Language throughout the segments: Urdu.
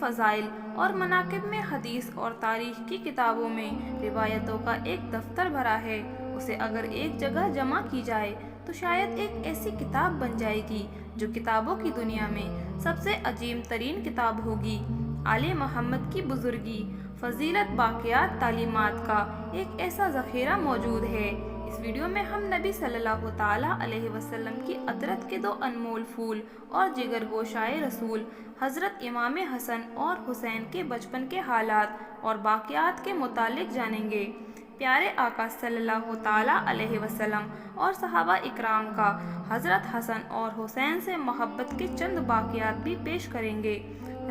فضائل اور مناقب میں حدیث اور تاریخ کی کتابوں میں روایتوں کا ایک دفتر بھرا ہے۔ اسے اگر ایک جگہ جمع کی جائے تو شاید ایک ایسی کتاب بن جائے گی جو کتابوں کی دنیا میں سب سے عظیم ترین کتاب ہوگی۔ آل محمد کی بزرگی، فضیلت، باقیات، تعلیمات کا ایک ایسا ذخیرہ موجود ہے۔ اس ویڈیو میں ہم نبی صلی اللہ تعالیٰ علیہ وسلم کی عطرت کے دو انمول پھول اور جگر گوشائے رسول حضرت امام حسن اور حسین کے بچپن کے حالات اور باقیات کے متعلق جانیں گے۔ پیارے آقا صلی اللہ تعالیٰ علیہ وسلم اور صحابہ اکرام کا حضرت حسن اور حسین سے محبت کے چند باقیات بھی پیش کریں گے۔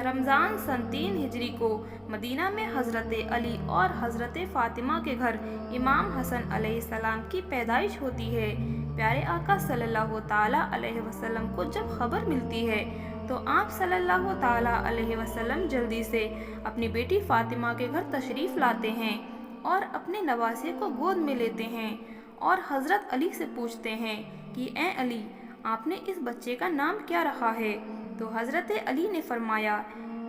رمضان سن 3 ہجری کو مدینہ میں حضرت علی اور حضرت فاطمہ کے گھر امام حسن علیہ السلام کی پیدائش ہوتی ہے۔ پیارے آقا صلی اللہ تعالیٰ علیہ وسلم کو جب خبر ملتی ہے تو آپ صلی اللہ تعالیٰ علیہ وسلم جلدی سے اپنی بیٹی فاطمہ کے گھر تشریف لاتے ہیں اور اپنے نواسے کو گود میں لیتے ہیں اور حضرت علی سے پوچھتے ہیں کہ اے علی، آپ نے اس بچے کا نام کیا رکھا ہے؟ تو حضرت علی نے فرمایا،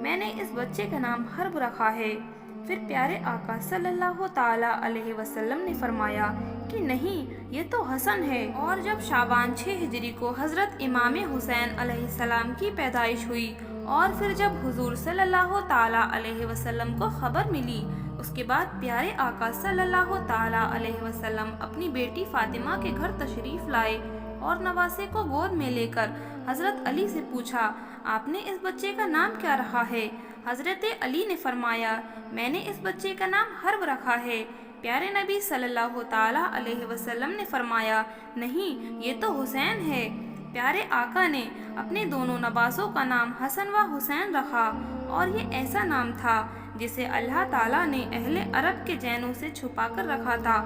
میں نے اس بچے کا نام حرب رکھا ہے۔ پھر پیارے آقا صلی اللہ تعالیٰ علیہ وسلم نے فرمایا کہ نہیں، یہ تو حسن ہے۔ اور جب شعبان 6 ہجری کو حضرت امام حسین علیہ السلام کی پیدائش ہوئی اور پھر جب حضور صلی اللہ تعالیٰ علیہ وسلم کو خبر ملی، اس کے بعد پیارے آقا صلی اللہ تعالیٰ علیہ وسلم اپنی بیٹی فاطمہ کے گھر تشریف لائے اور نواسے کو گود میں لے کر حضرت علی سے پوچھا، آپ نے اس بچے کا نام کیا رکھا ہے؟ حضرت علی نے فرمایا، میں نے اس بچے کا نام حرب رکھا ہے۔ پیارے نبی صلی اللہ تعالیٰ علیہ وسلم نے فرمایا، نہیں، یہ تو حسین ہے۔ پیارے آقا نے اپنے دونوں نواسوں کا نام حسن و حسین رکھا، اور یہ ایسا نام تھا جسے اللہ تعالیٰ نے اہل عرب کے ذہنوں سے چھپا کر رکھا تھا۔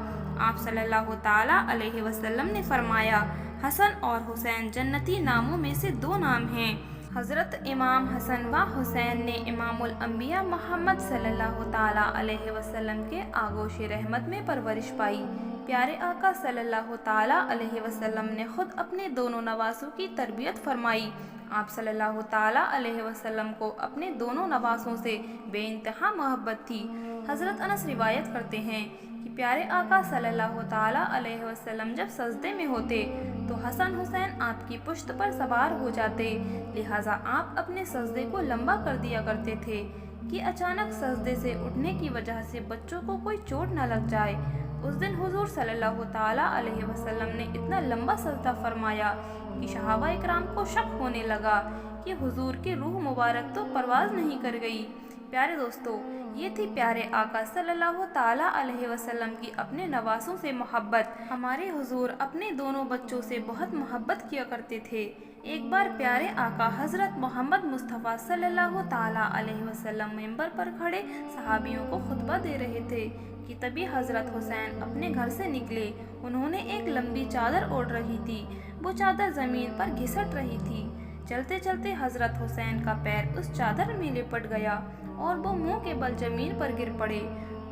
آپ صلی اللہ تعالیٰ علیہ وسلم نے فرمایا، حسن اور حسین جنتی ناموں میں سے 2 نام ہیں۔ حضرت امام حسن و حسین نے امام الانبیاء محمد صلی اللہ تعالیٰ علیہ وسلم کے آغوش رحمت میں پرورش پائی۔ پیارے آقا صلی اللہ تعالیٰ علیہ وسلم نے خود اپنے دونوں نواسوں کی تربیت فرمائی۔ آپ صلی اللہ تعالیٰ علیہ وسلم کو اپنے دونوں نواسوں سے بے انتہا محبت تھی۔ حضرت انس روایت کرتے ہیں کہ پیارے آقا صلی اللہ تعالیٰ علیہ وسلم جب سجدے میں ہوتے تو حسن حسین آپ کی پشت پر سوار ہو جاتے، لہٰذا آپ اپنے سجدے کو لمبا کر دیا کرتے تھے کہ اچانک سجدے سے اٹھنے کی وجہ سے بچوں کو کوئی چوٹ نہ لگ جائے۔ اس دن حضور صلی اللہ تعالیٰ علیہ وسلم نے اتنا لمبا سجدہ فرمایا کہ صحابہ اکرام کو شک ہونے لگا کہ حضور کی روح مبارک تو پرواز نہیں کر گئی۔ پیارے دوستو، یہ تھی پیارے آقا صلی اللہ تعالیٰ علیہ وسلم کی اپنے نواسوں سے محبت۔ ہمارے حضور اپنے دونوں بچوں سے بہت محبت کیا کرتے تھے۔ ایک بار پیارے آقا حضرت محمد مصطفیٰ صلی اللہ تعالیٰ علیہ وسلم منبر پر کھڑے صحابیوں کو خطبہ دے رہے تھے کہ تبھی حضرت حسین اپنے گھر سے نکلے۔ انہوں نے ایک لمبی چادر اوڑھ رکھی تھی، وہ چادر زمین پر گھسٹ رہی تھی۔ چلتے چلتے حضرت حسین کا پیر اس چادر میں لپٹ گیا اور وہ منہ کے بل زمین پر گر پڑے۔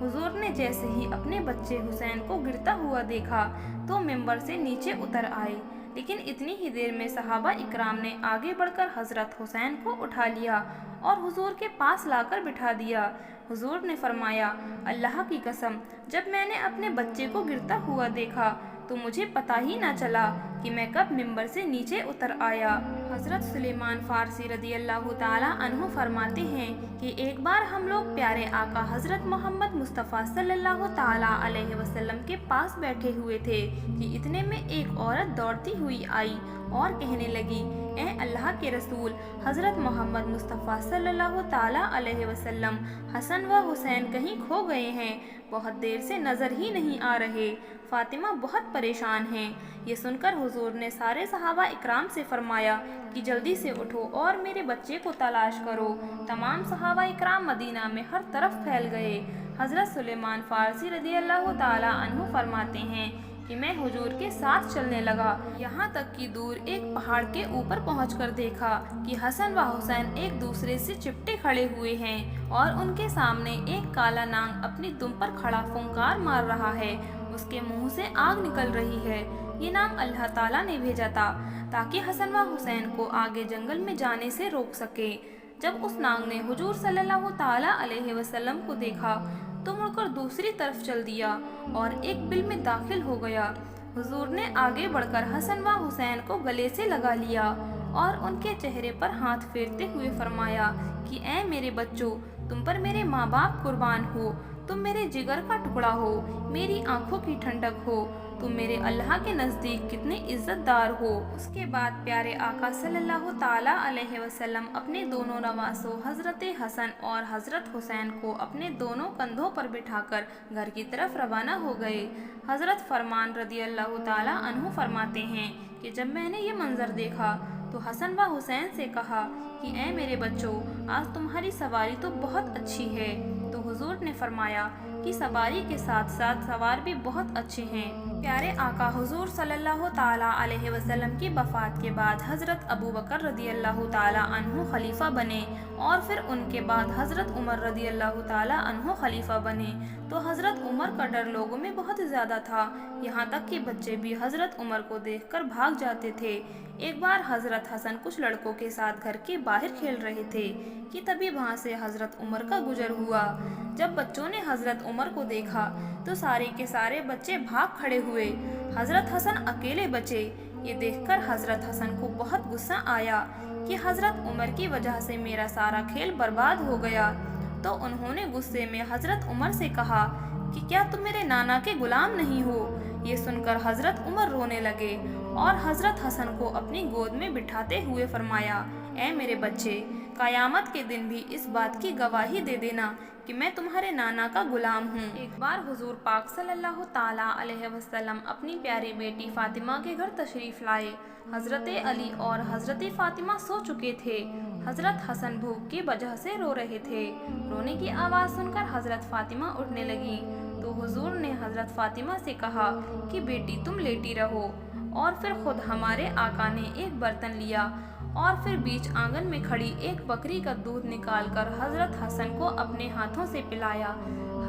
حضور نے جیسے ہی اپنے بچے حسین کو گرتا ہوا دیکھا تو منبر سے نیچے اتر آئے، لیکن اتنی ہی دیر میں صحابہ اکرام نے آگے بڑھ کر حضرت حسین کو اٹھا لیا اور حضور کے پاس لا کر بٹھا دیا۔ حضور نے فرمایا، اللہ کی قسم، جب میں نے اپنے بچے کو گرتا ہوا دیکھا تو مجھے پتہ ہی نہ چلا کہ میں کب منبر سے نیچے اتر آیا۔ حضرت سلیمان فارسی رضی اللہ تعالیٰ عنہ فرماتے ہیں کہ ایک بار ہم لوگ پیارے آقا حضرت محمد مصطفیٰ صلی اللہ تعالیٰ علیہ وسلم کے پاس بیٹھے ہوئے تھے کہ اتنے میں ایک عورت دوڑتی ہوئی آئی اور کہنے لگی، اے اللہ کے رسول حضرت محمد مصطفیٰ صلی اللہ تعالیٰ علیہ وسلم، حسن و حسین کہیں کھو گئے ہیں، بہت دیر سے نظر ہی نہیں آ رہے، فاطمہ بہت پریشان ہیں۔ یہ سن کر حضور نے سارے صحابہ اکرام سے فرمایا کہ جلدی سے اٹھو اور میرے بچے کو تلاش کرو۔ تمام صحابہ اکرام مدینہ میں ہر طرف پھیل گئے۔ حضرت سلیمان فارسی رضی اللہ تعالیٰ عنہ فرماتے ہیں کہ میں حضور کے ساتھ چلنے لگا، یہاں تک کہ دور ایک پہاڑ کے اوپر پہنچ کر دیکھا کہ حسن و حسین ایک دوسرے سے چپٹے کھڑے ہوئے ہیں اور ان کے سامنے ایک کالا نانگ اپنی دم پر کھڑا پھنکار مار رہا ہے، اس کے منہ سے آگ نکل رہی ہے۔ یہ نام اللہ تعالیٰ نے بھیجا تھا تاکہ حسن و حسین کو آگے جنگل میں جانے سے روک سکے۔ جب اس ناگ نے حضور صلی اللہ تعالیٰ علیہ وسلم کو دیکھا تو مڑ کر دوسری طرف چل دیا اور ایک بل میں داخل ہو گیا۔ حضور نے آگے بڑھ کر حسن و حسین کو گلے سے لگا لیا اور ان کے چہرے پر ہاتھ پھیرتے ہوئے فرمایا کہ اے میرے بچوں، تم پر میرے ماں باپ قربان ہو، تم میرے جگر کا ٹکڑا ہو، میری آنکھوں کی ٹھنڈک ہو، تم میرے اللہ کے نزدیک کتنے عزت دار ہو۔ اس کے بعد پیارے آقا صلی اللہ تعالیٰ علیہ وسلم اپنے دونوں نواسوں حضرت حسن اور حضرت حسین کو اپنے دونوں کندھوں پر بٹھا کر گھر کی طرف روانہ ہو گئے۔ حضرت فرمان رضی اللہ تعالیٰ عنہ فرماتے ہیں کہ جب میں نے یہ منظر دیکھا تو حسن و حسین سے کہا کہ اے میرے بچوں، آج تمہاری سواری تو بہت اچھی ہے۔ تو حضور نے فرمایا کہ سواری کے ساتھ ساتھ سوار بھی بہت اچھے ہیں۔ پیارے آقا حضور صلی اللہ تعالیٰ علیہ وسلم کی وفات کے بعد حضرت ابو بکر رضی اللہ تعالیٰ عنہ خلیفہ بنے اور پھر ان کے بعد حضرت عمر رضی اللہ تعالیٰ عنہ خلیفہ بنے۔ تو حضرت عمر کا ڈر لوگوں میں بہت زیادہ تھا، یہاں تک کہ بچے بھی حضرت عمر کو دیکھ کر بھاگ جاتے تھے۔ ایک بار حضرت حسن کچھ لڑکوں کے ساتھ گھر کے باہر کھیل رہے تھے کہ تبھی وہاں سے حضرت عمر کا گزر ہوا۔ جب بچوں نے حضرت عمر کو دیکھا تو سارے کے سارے بچے بھاگ کھڑے ہوئے، حضرت حسن اکیلے بچے۔ یہ دیکھ کر حضرت حسن کو بہت غصہ آیا کہ حضرت عمر کی وجہ سے میرا سارا کھیل برباد ہو گیا۔ تو انہوں نے غصے میں حضرت عمر سے کہا کہ کیا تم میرے نانا کے غلام نہیں ہو؟ یہ سن کر حضرت عمر رونے لگے اور حضرت حسن کو اپنی گود میں بٹھاتے ہوئے فرمایا، اے میرے بچے، قیامت کے دن بھی اس بات کی گواہی دے دینا کہ میں تمہارے نانا کا غلام ہوں۔ ایک بار حضور پاک صلی اللہ تعالیٰ علیہ وسلم اپنی پیاری بیٹی فاطمہ کے گھر تشریف لائے۔ حضرت علی اور حضرت فاطمہ سو چکے تھے۔ حضرت حسن بھوک کی وجہ سے رو رہے تھے۔ رونے کی آواز سن کر حضرت فاطمہ اٹھنے لگی تو حضور نے حضرت فاطمہ سے کہا کہ بیٹی تم لیٹی رہو، اور پھر خود ہمارے آقا نے ایک برتن لیا اور پھر بیچ آنگن میں کھڑی ایک بکری کا دودھ نکال کر حضرت حسن کو اپنے ہاتھوں سے پلایا۔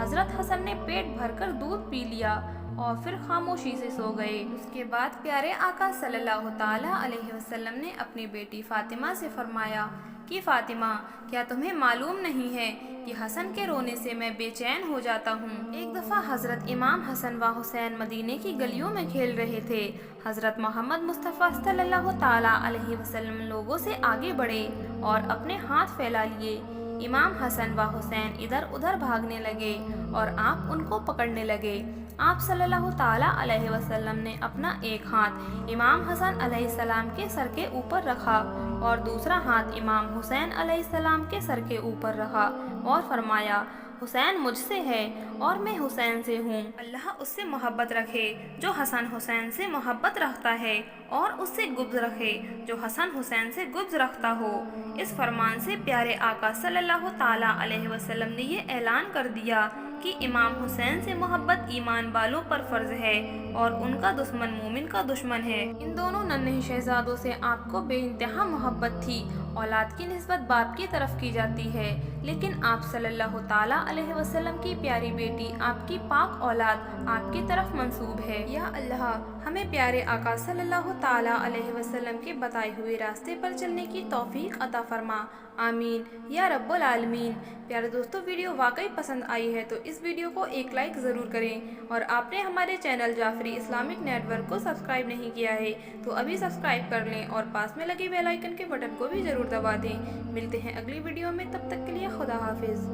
حضرت حسن نے پیٹ بھر کر دودھ پی لیا اور پھر خاموشی سے سو گئے۔ اس کے بعد پیارے آقا صلی اللہ تعالیٰ علیہ وسلم نے اپنی بیٹی فاطمہ سے فرمایا کہ فاطمہ، کیا تمہیں معلوم نہیں ہے کہ حسن کے رونے سے میں بے چین ہو جاتا ہوں؟ ایک دفعہ حضرت امام حسن و حسین مدینے کی گلیوں میں کھیل رہے تھے۔ حضرت محمد مصطفیٰ صلی اللہ تعالیٰ علیہ وسلم لوگوں سے آگے بڑھے اور اپنے ہاتھ پھیلا لیے۔ امام حسن و حسین ادھر ادھر بھاگنے لگے اور آپ ان کو پکڑنے لگے۔ آپ صلی اللہ تعالیٰ علیہ وسلم نے اپنا ایک ہاتھ امام حسن علیہ السلام کے سر کے اوپر رکھا اور دوسرا ہاتھ امام حسین علیہ السلام کے سر کے اوپر رکھا اور فرمایا، حسین مجھ سے ہے اور میں حسین سے ہوں۔ اللہ اس سے محبت رکھے جو حسن حسین سے محبت رکھتا ہے، اور اس سے گبز رکھے جو حسن حسین سے گبز رکھتا ہو۔ اس فرمان سے پیارے آقا صلی اللہ تعالیٰ علیہ وسلم نے یہ اعلان کر دیا کہ امام حسین سے محبت ایمان والوں پر فرض ہے اور ان کا دشمن مومن کا دشمن ہے۔ ان دونوں ننھے شہزادوں سے آپ کو بے انتہا محبت تھی۔ اولاد کی نسبت باپ کی طرف کی جاتی ہے، لیکن آپ صلی اللہ تعالیٰ علیہ وسلم کی پیاری بیٹی، آپ کی پاک اولاد آپ کی طرف منسوب ہے۔ یا اللہ، ہمیں پیارے آقا صلی اللہ تعالیٰ علیہ وسلم کے بتائے ہوئے راستے پر چلنے کی توفیق عطا فرما، آمین یا رب العالمین۔ پیارے دوستو، ویڈیو واقعی پسند آئی ہے تو اس ویڈیو کو ایک لائک ضرور کریں، اور آپ نے ہمارے channel Jafri Islamic network کو سبسکرائب نہیں کیا ہے تو ابھی سبسکرائب کر لیں اور پاس میں لگے بیل آئیکن کے بٹن کو بھی ضرور دبا دیں۔ ملتے ہیں اگلی ویڈیو میں، تب تک کے لیے خدا حافظ۔